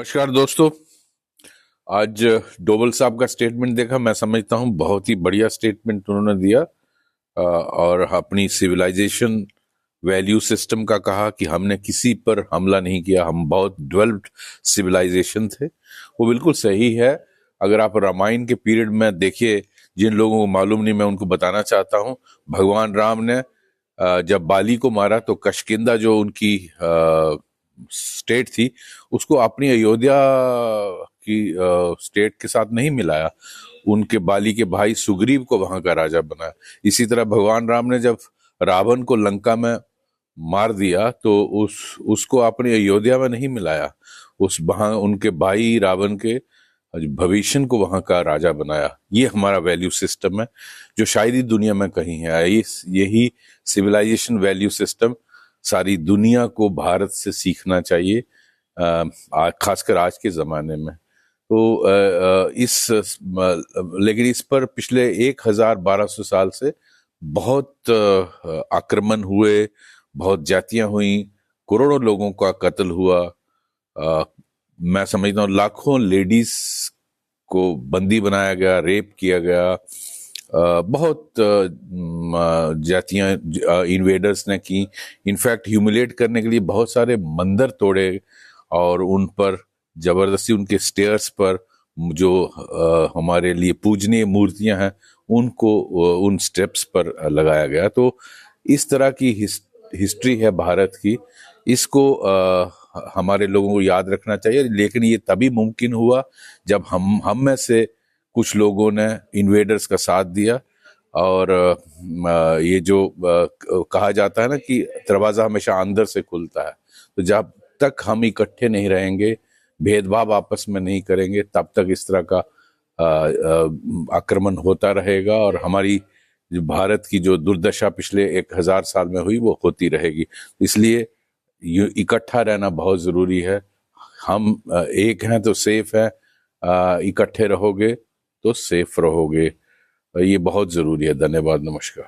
नमस्कार दोस्तों। आज डोवल साहब का स्टेटमेंट देखा, मैं समझता हूँ बहुत ही बढ़िया स्टेटमेंट उन्होंने दिया। और अपनी सिविलाइजेशन वैल्यू सिस्टम का कहा कि हमने किसी पर हमला नहीं किया, हम बहुत डेवलप्ड सिविलाइजेशन थे। वो बिल्कुल सही है। अगर आप रामायण के पीरियड में देखिए, जिन लोगों को मालूम नहीं मैं उनको बताना चाहता हूँ। भगवान राम ने जब बाली को मारा तो कशकिंदा जो उनकी स्टेट थी उसको अपनी अयोध्या की स्टेट के साथ नहीं मिलाया, उनके बाली के भाई सुग्रीव को वहां का राजा बनाया। इसी तरह भगवान राम ने जब रावण को लंका में मार दिया तो उसको अपनी अयोध्या में नहीं मिलाया, उस वहां उनके भाई रावण के भविष्य को वहां का राजा बनाया। ये हमारा वैल्यू सिस्टम है जो शायद ही दुनिया में कहीं है। यही सिविलाइजेशन वैल्यू सिस्टम सारी दुनिया को भारत से सीखना चाहिए, खासकर आज के जमाने में। तो लेकिन इस पर पिछले 1200 साल से बहुत आक्रमण हुए, बहुत जातियां हुई, करोड़ों लोगों का कत्ल हुआ। मैं समझता हूँ लाखों लेडीज को बंदी बनाया गया, रेप किया गया। बहुत जातियां इन्वेडर्स ने की। इनफैक्ट ह्यूमिलेट करने के लिए बहुत सारे मंदिर तोड़े और उन पर जबरदस्ती उनके स्टेयर्स पर जो हमारे लिए पूजनीय मूर्तियां हैं उनको उन स्टेप्स पर लगाया गया। तो इस तरह की हिस्ट्री है भारत की। इसको हमारे लोगों को याद रखना चाहिए। लेकिन ये तभी मुमकिन हुआ जब हम में से कुछ लोगों ने इन्वेडर्स का साथ दिया। और ये जो कहा जाता है ना कि दरवाजा हमेशा अंदर से खुलता है, तो जब तक हम इकट्ठे नहीं रहेंगे, भेदभाव आपस में नहीं करेंगे, तब तक इस तरह का आक्रमण होता रहेगा और हमारी जो भारत की जो दुर्दशा पिछले 1000 साल में हुई वो होती रहेगी। इसलिए इकट्ठा रहना बहुत जरूरी है। हम एक हैं तो सेफ है, इकट्ठे रहोगे तो सेफ रहोगे। ये बहुत जरूरी है। धन्यवाद, नमस्कार।